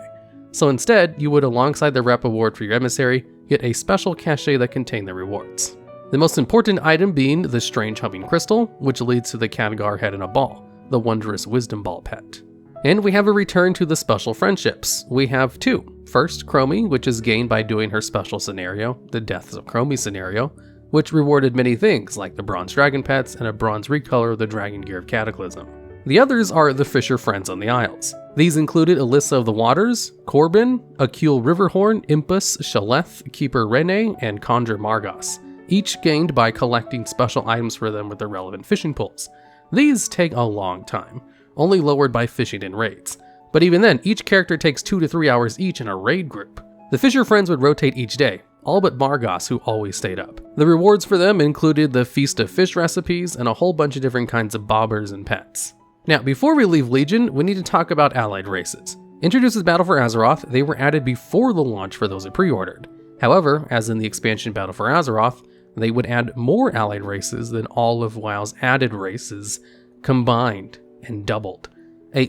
So instead, you would, alongside the rep award for your emissary, get a special cache that contained the rewards. The most important item being the Strange Humming Crystal, which leads to the Khadgar Head in a Ball, the Wondrous Wisdom Ball pet. And we have a return to the special friendships. We have 2. First, Chromie, which is gained by doing her special scenario, the Deaths of Chromie scenario, which rewarded many things like the Bronze Dragon pets and a bronze recolor of the Dragon Gear of Cataclysm. The others are the Fisher Friends on the Isles. These included Alyssa of the Waters, Corbin, Akul Riverhorn, Impus, Shaleth, Keeper Rene, and Conjure Margos, each gained by collecting special items for them with the relevant fishing poles. These take a long time, only lowered by fishing in raids. But even then, each character takes 2 to 3 hours each in a raid group. The Fisher Friends would rotate each day, all but Margos, who always stayed up. The rewards for them included the Feast of Fish recipes and a whole bunch of different kinds of bobbers and pets. Now, before we leave Legion, we need to talk about allied races. Introduced as Battle for Azeroth, they were added before the launch for those who pre-ordered. However, as in the expansion Battle for Azeroth, they would add more allied races than all of WoW's added races combined and doubled.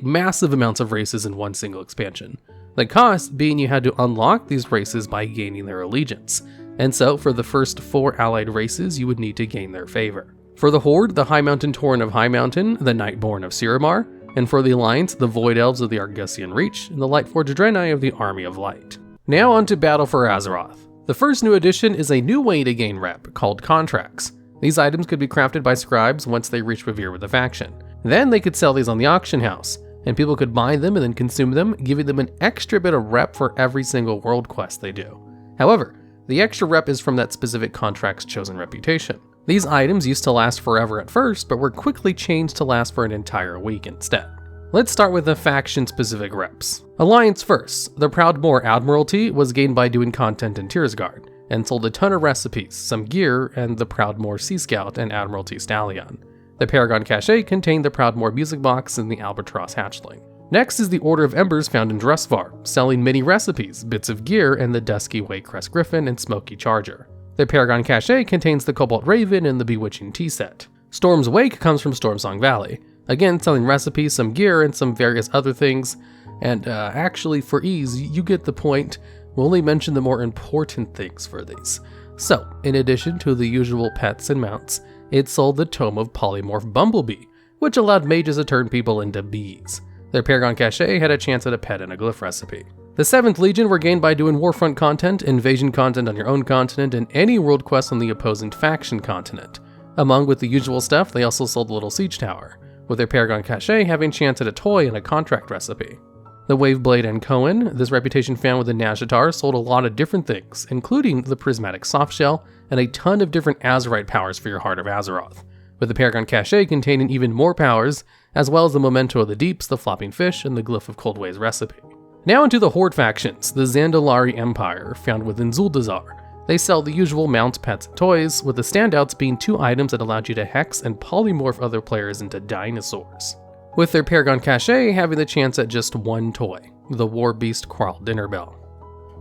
Massive amounts of races in one single expansion. The cost being you had to unlock these races by gaining their allegiance, and so for the first 4 allied races you would need to gain their favor. For the Horde, the High Mountain Tauren of High Mountain, the Nightborn of Siramar, and for the Alliance, the Void Elves of the Argusian Reach, and the Lightforged Draenei of the Army of Light. Now on to Battle for Azeroth. The first new addition is a new way to gain rep, called contracts. These items could be crafted by scribes once they reach Revere with a faction. Then they could sell these on the auction house, and people could buy them and then consume them, giving them an extra bit of rep for every single world quest they do. However, the extra rep is from that specific contract's chosen reputation. These items used to last forever at first, but were quickly changed to last for an entire week instead. Let's start with the faction-specific reps. Alliance first. The Proudmoore Admiralty was gained by doing content in Tiersgard, and sold a ton of recipes, some gear, and the Proudmoore Sea Scout and Admiralty Stallion. The Paragon Cache contained the Proudmoore Music Box and the Albatross Hatchling. Next is the Order of Embers found in Dressvar, selling many recipes, bits of gear, and the Dusky Wakecrest Griffin and Smoky Charger. The Paragon Cache contains the Cobalt Raven and the Bewitching Tea Set. Storm's Wake comes from Stormsong Valley, again selling recipes, some gear, and some various other things, and actually for ease, you get the point, we'll only mention the more important things for these. So, in addition to the usual pets and mounts, it sold the Tome of Polymorph Bumblebee, which allowed mages to turn people into bees. Their Paragon Cache had a chance at a pet and a glyph recipe. The 7th Legion were gained by doing Warfront content, invasion content on your own continent, and any world quest on the opposing faction continent. Among with the usual stuff, they also sold a little siege tower, with their Paragon Cache having chance at a toy and a contract recipe. The Waveblade and Cohen, this reputation found with the Nazjatar, sold a lot of different things, including the Prismatic Softshell and a ton of different Azerite powers for your Heart of Azeroth, with the Paragon Cache containing even more powers, as well as the Memento of the Deeps, the Flopping Fish, and the Glyph of Coldway's recipe. Now into the Horde factions, the Zandalari Empire, found within Zuldazar. They sell the usual mounts, pets, and toys, with the standouts being 2 items that allowed you to hex and polymorph other players into dinosaurs, with their Paragon Cache having the chance at just 1 toy, the War Beast Quarl Dinnerbell.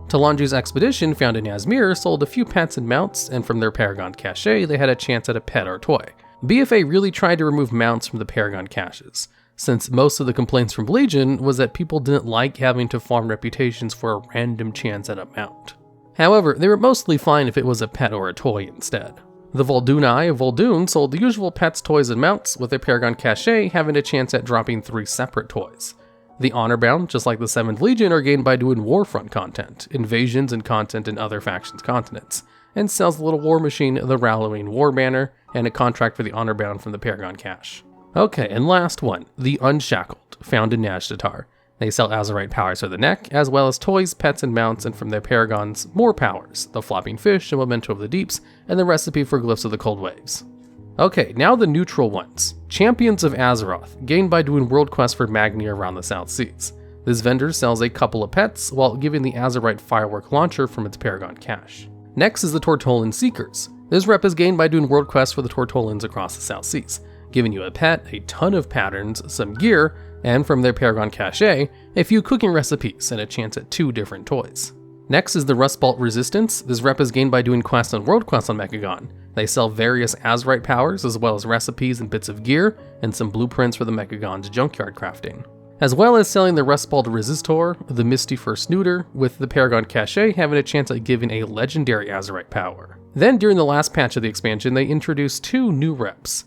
Talanju's Expedition, found in Azmir, sold a few pets and mounts, and from their Paragon Cache they had a chance at a pet or toy. BfA really tried to remove mounts from the Paragon Caches, since most of the complaints from Legion was that people didn't like having to farm reputations for a random chance at a mount. However, they were mostly fine if it was a pet or a toy instead. The Voldunai of Vol'dun sold the usual pets, toys, and mounts, with their Paragon Cache having a chance at dropping 3 separate toys. The Honorbound, just like the 7th Legion, are gained by doing Warfront content, invasions, and content in other factions' continents, and sells the little war machine, the Rallowing War Banner, and a contract for the Honorbound from the Paragon Cache. Okay, and last one, the Unshackled, found in Nazjatar. They sell Azerite powers for the neck, as well as toys, pets, and mounts, and from their Paragons, more powers, the Flopping Fish, a Memento of the Deeps, and the recipe for Glyphs of the Cold Waves. Okay, now the neutral ones. Champions of Azeroth, gained by doing world quests for Magni around the South Seas. This vendor sells a couple of pets, while giving the Azerite firework launcher from its Paragon Cache. Next is the Tortollan Seekers. This rep is gained by doing world quests for the Tortollans across the South Seas, giving you a pet, a ton of patterns, some gear, and from their Paragon Cache, a few cooking recipes and a chance at 2 different toys. Next is the Rustbolt Resistance. This rep is gained by doing quests and world quests on Mechagon. They sell various Azerite powers, as well as recipes and bits of gear, and some blueprints for the Mechagon's junkyard crafting. As well as selling the Rustbolt Resistor, the Misty First Neuter, with the Paragon Cache having a chance at giving a legendary Azerite power. Then during the last patch of the expansion, they introduced 2 new reps.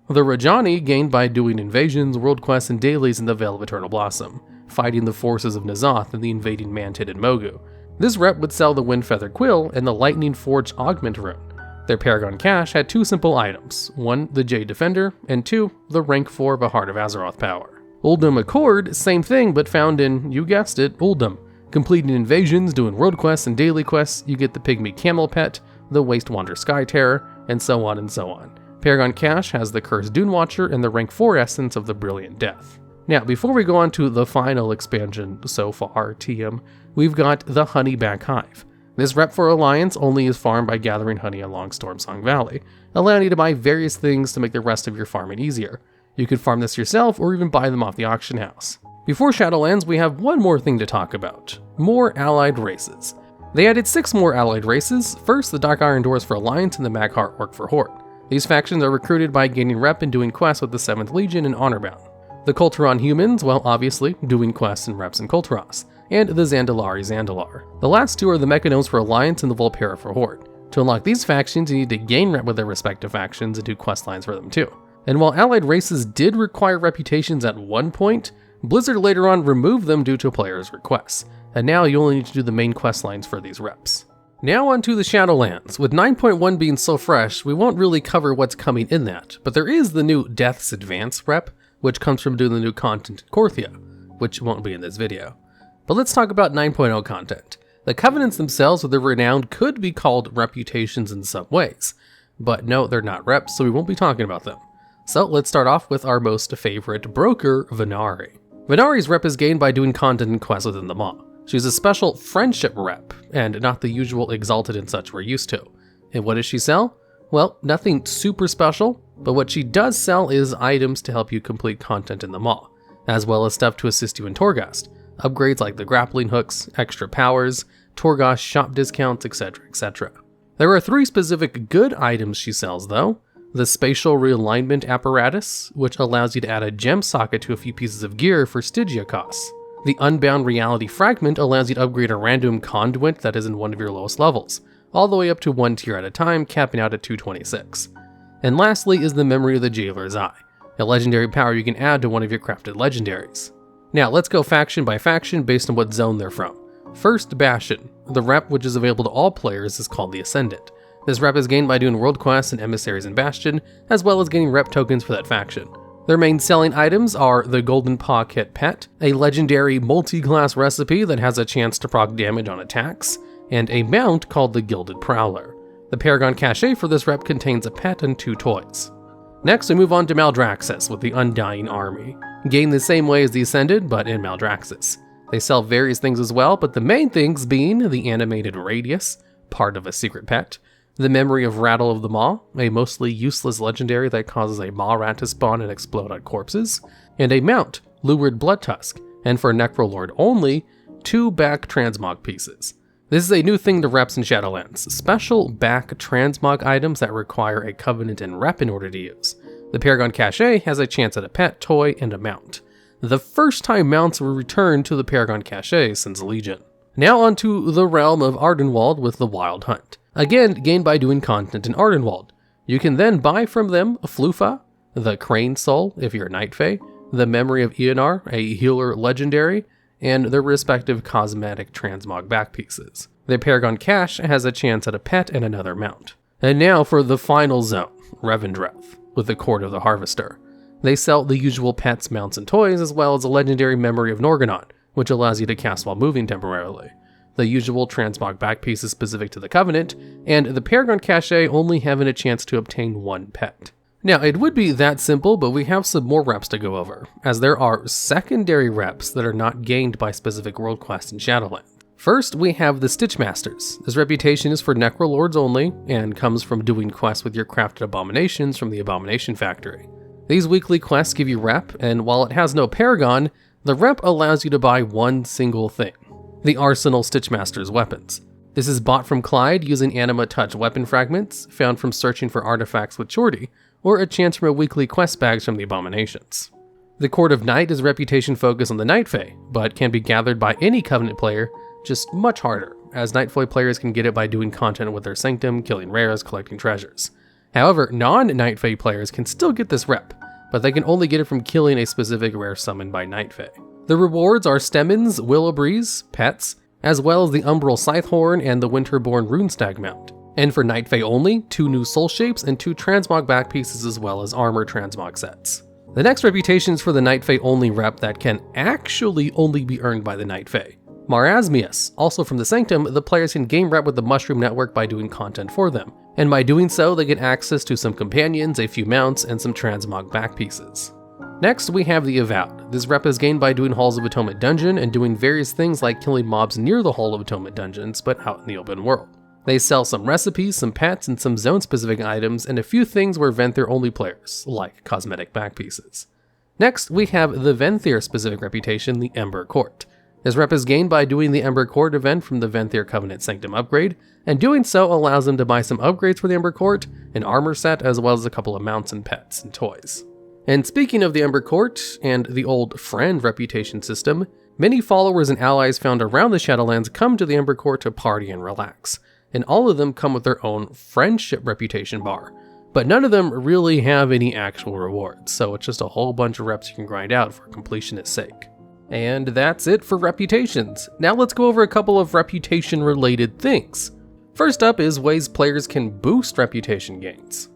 The Rajani, gained by doing invasions, world quests, and dailies in the Vale of Eternal Blossom, fighting the forces of N'Zoth and the invading Mantid and Mogu. This rep would sell the Windfeather Quill and the Lightning Forge Augment Rune. Their Paragon Cache had 2 simple items, 1 the Jade Defender, and 2 the rank 4 of a Heart of Azeroth power. Uldum Accord, same thing but found in, you guessed it, Uldum. Completing invasions, doing world quests and daily quests, you get the Pygmy Camel Pet, the Wastewander Sky Terror, and so on and so on. Paragon Cache has the Cursed Dune Watcher and the rank 4 essence of the Brilliant Death. Now, before we go on to the final expansion so far, TM, we've got the Honeyback Hive. This rep for Alliance only is farmed by gathering honey along Stormsong Valley, allowing you to buy various things to make the rest of your farming easier. You could farm this yourself or even buy them off the auction house. Before Shadowlands, we have one more thing to talk about. More allied races. They added 6 more allied races. First, the Dark Iron Doors for Alliance and the Magheart Orc for Horde. These factions are recruited by gaining rep and doing quests with the 7th Legion and Honorbound. The Kulturan Humans, well obviously, doing quests and reps in Kulturas. And the Zandalari Zandalar. The last 2 are the Mechanomes for Alliance and the Volpera for Horde. To unlock these factions, you need to gain rep with their respective factions and do quest lines for them too. And while allied races did require reputations at one point, Blizzard later on removed them due to a player's requests, and now you only need to do the main quest lines for these reps. Now on to the Shadowlands. With 9.1 being so fresh, we won't really cover what's coming in that, but there is the new Death's Advance rep, which comes from doing the new content in Korthia, which won't be in this video. But let's talk about 9.0 content. The Covenants themselves with their renown could be called reputations in some ways, but no, they're not reps, so we won't be talking about them. So let's start off with our most favorite broker, Venari. Venari's rep is gained by doing content and quests within the MoP. She's a special friendship rep, and not the usual exalted and such we're used to. And what does she sell? Well, nothing super special, but what she does sell is items to help you complete content in the MoP, as well as stuff to assist you in Torghast. Upgrades like the grappling hooks, extra powers, Torghast shop discounts, etc, etc. There are 3 specific good items she sells though. The Spatial Realignment Apparatus, which allows you to add a gem socket to a few pieces of gear for Stygia costs. The Unbound Reality Fragment allows you to upgrade a random conduit that is in one of your lowest levels, all the way up to 1 tier at a time, capping out at 226. And lastly is the Memory of the Jailer's Eye, a legendary power you can add to one of your crafted legendaries. Now let's go faction by faction based on what zone they're from. First, Bastion. The rep, which is available to all players, is called the Ascendant. This rep is gained by doing world quests and emissaries in Bastion, as well as getting rep tokens for that faction. Their main selling items are the Golden Paw Kit Pet, a legendary multi-class recipe that has a chance to proc damage on attacks, and a mount called the Gilded Prowler. The Paragon Cache for this rep contains a pet and 2 toys. Next, we move on to Maldraxxus with the Undying Army. Gained the same way as the Ascended, but in Maldraxxus. They sell various things as well, but the main things being the Animated Radius, part of a secret pet, the memory of Rattle of the Maw, a mostly useless legendary that causes a maw rat to spawn and explode on corpses, and a mount, Lured Blood Tusk, and for Necrolord only, 2 back transmog pieces. This is a new thing to reps in Shadowlands, special back transmog items that require a Covenant and rep in order to use. The Paragon Cache has a chance at a pet, toy, and a mount. The first time mounts were returned to the Paragon Cache since Legion. Now onto the realm of Ardenwald with the Wild Hunt. Again, gained by doing content in Ardenwald. You can then buy from them a Flufa, the Crane Soul if you're a Night Fae, the Memory of Eonar, a healer legendary, and their respective cosmetic transmog back pieces. The Paragon Cache has a chance at a pet and another mount. And now for the final zone, Revendreth, with the Court of the Harvester. They sell the usual pets, mounts, and toys, as well as a legendary Memory of Norgannon, which allows you to cast while moving temporarily. The usual transmog back pieces specific to the Covenant, and the Paragon Cache only having a chance to obtain 1 pet. Now, it would be that simple, but we have some more reps to go over, as there are secondary reps that are not gained by specific world quests in Shadowlands. First, we have the Stitchmasters. This reputation is for Necrolords only, and comes from doing quests with your crafted abominations from the Abomination Factory. These weekly quests give you rep, and while it has no Paragon, the rep allows you to buy one single thing: the Arsenal Stitchmasters weapons. This is bought from Clyde using Anima Touch weapon fragments, found from searching for artifacts with Chordy, or a chance from a weekly quest bags from the Abominations. The Court of Night is reputation focused on the Night Fae, but can be gathered by any Covenant player, just much harder, as Night Fae players can get it by doing content with their Sanctum, killing rares, collecting treasures. However, non-Night Fae players can still get this rep, but they can only get it from killing a specific rare summoned by Night Fae. The rewards are Stemmons, Willow Breeze, pets, as well as the Umbral Scythehorn and the Winterborn Runestag mount. And for Night Fae only, 2 new soul shapes and 2 transmog back pieces as well as armor transmog sets. The next reputation is for the Night Fae only rep that can actually only be earned by the Night Fae. Marasmius, also from the Sanctum, the players can gain rep with the Mushroom Network by doing content for them, and by doing so they get access to some companions, a few mounts, and some transmog back pieces. Next, we have the Avowed. This rep is gained by doing Halls of Atonement dungeon and doing various things like killing mobs near the Hall of Atonement dungeons, but out in the open world. They sell some recipes, some pets, and some zone-specific items, and a few things where Venthyr only players, like cosmetic back pieces. Next, we have the Venthyr-specific reputation, the Ember Court. This rep is gained by doing the Ember Court event from the Venthyr Covenant Sanctum upgrade, and doing so allows them to buy some upgrades for the Ember Court, an armor set, as well as a couple of mounts and pets and toys. And speaking of the Ember Court and the old friend reputation system, many followers and allies found around the Shadowlands come to the Ember Court to party and relax, and all of them come with their own friendship reputation bar, but none of them really have any actual rewards, so it's just a whole bunch of reps you can grind out for completionist's sake. And that's it for reputations. Now let's go over a couple of reputation related things. First up is ways players can boost reputation gains.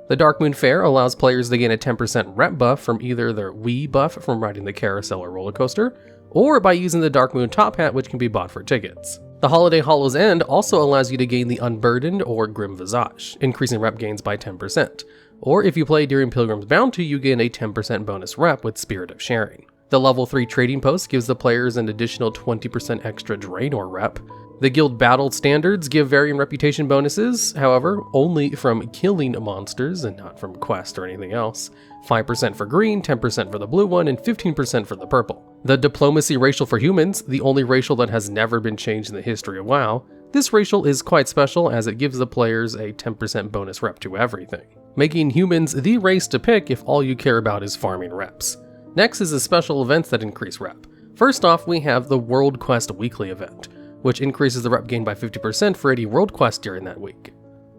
The Darkmoon Fair allows players to gain a 10% rep buff from either their Wii buff from riding the carousel or roller coaster, or by using the Darkmoon Top Hat, which can be bought for tickets. The Holiday Hollow's End also allows you to gain the Unburdened or Grim Visage, increasing rep gains by 10%. Or if you play during Pilgrim's Bounty, you gain a 10% bonus rep with Spirit of Sharing. The level 3 trading post gives the players an additional 20% extra Draenor rep. The guild battle standards give varying reputation bonuses, however, only from killing monsters and not from quest or anything else. 5% for green, 10% for the blue one, and 15% for the purple. The diplomacy racial for humans, the only racial that has never been changed in the history of WoW. This racial is quite special as it gives the players a 10% bonus rep to everything, making humans the race to pick if all you care about is farming reps. Next is the special events that increase rep. First off, we have the World Quest Weekly event, which increases the rep gain by 50% for any world quest during that week.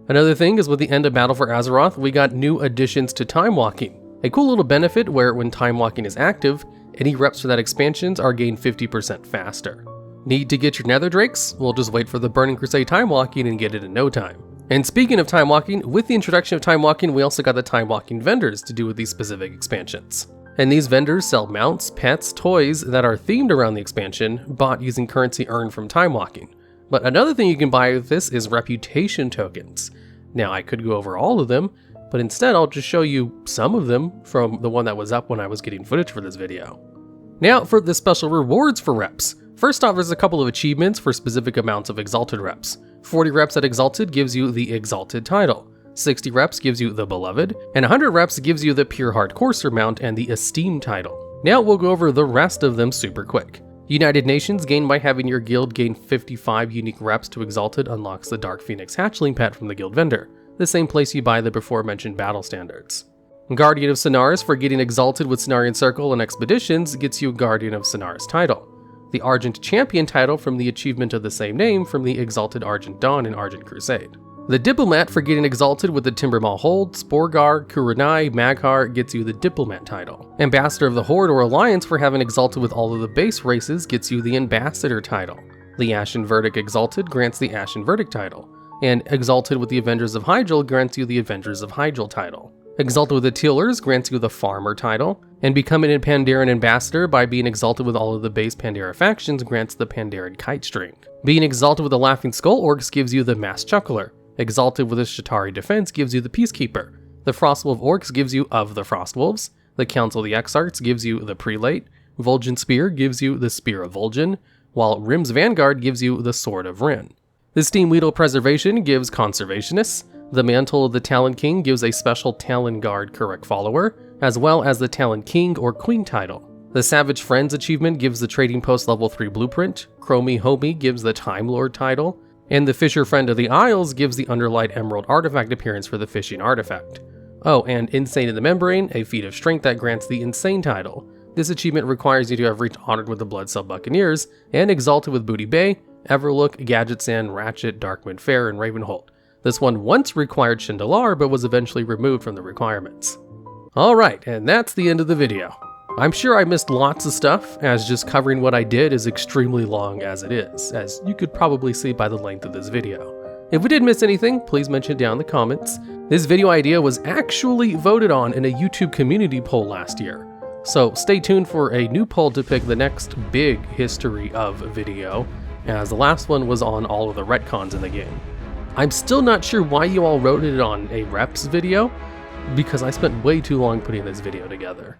Another thing is with the end of Battle for Azeroth, we got new additions to Time Walking, a cool little benefit where when Time Walking is active, any reps for that expansions are gained 50% faster. Need to get your Nether Drakes? We'll just wait for the Burning Crusade Time Walking and get it in no time. And speaking of Time Walking, with the introduction of Time Walking, we also got the Time Walking vendors to do with these specific expansions. And these vendors sell mounts, pets, toys that are themed around the expansion, bought using currency earned from Time Walking. But another thing you can buy with this is reputation tokens. Now I could go over all of them, but instead I'll just show you some of them from the one that was up when I was getting footage for this video. Now for the special rewards for reps. First off, there's a couple of achievements for specific amounts of exalted reps. 40 reps at Exalted gives you the Exalted title. 60 reps gives you the Beloved, and 100 reps gives you the Pure Heart Courser mount and the Esteem title. Now we'll go over the rest of them super quick. United Nations gained by having your guild gain 55 unique reps to Exalted unlocks the Dark Phoenix hatchling pet from the guild vendor, the same place you buy the before mentioned battle standards. Guardian of Sonaris for getting Exalted with Cenarian Circle and Expeditions gets you Guardian of Sonaris title. The Argent Champion title from the achievement of the same name from the Exalted Argent Dawn and Argent Crusade. The Diplomat for getting Exalted with the Timbermaw Hold, Sporgar, Kuranai, Maghar gets you the Diplomat title. Ambassador of the Horde or Alliance for having Exalted with all of the base races gets you the Ambassador title. The Ashen Verdict Exalted grants the Ashen Verdict title. And Exalted with the Avengers of Hyjal grants you the Avengers of Hyjal title. Exalted with the Tillers grants you the Farmer title, and becoming a Pandaren Ambassador by being exalted with all of the base Pandera factions grants the Pandaren Kite String. Being exalted with the Laughing Skull Orcs gives you the Mass Chuckler. Exalted with the Shatari Defense gives you the Peacekeeper. The Frostwolf Orcs gives you of the Frostwolves. The Council of the Exarchs gives you the Prelate. Vol'jin Spear gives you the Spear of Vol'jin, while Rim's Vanguard gives you the Sword of Rin. The Steam Weedle Preservation gives Conservationists. The Mantle of the Talon King gives a special Talon Guard Correct Follower, as well as the Talon King or Queen title. The Savage Friends achievement gives the Trading Post Level 3 Blueprint, Chromie Homie gives the Time Lord title, and the Fisher Friend of the Isles gives the Underlight Emerald Artifact appearance for the Fishing Artifact. Oh, and Insane in the Membrane, a feat of strength that grants the Insane title. This achievement requires you to have reached Honored with the Bloodcell Buccaneers, and Exalted with Booty Bay, Everlook, Gadget Sand, Ratchet, Darkwind Fair, and Ravenhold. This one once required Shindalar, but was eventually removed from the requirements. Alright, and that's the end of the video. I'm sure I missed lots of stuff, as just covering what I did is extremely long as it is, as you could probably see by the length of this video. If we did miss anything, please mention it down in the comments. This video idea was actually voted on in a YouTube community poll last year, so stay tuned for a new poll to pick the next big history of video, as the last one was on all of the retcons in the game. I'm still not sure why you all wrote it on a Reps video, because I spent way too long putting this video together.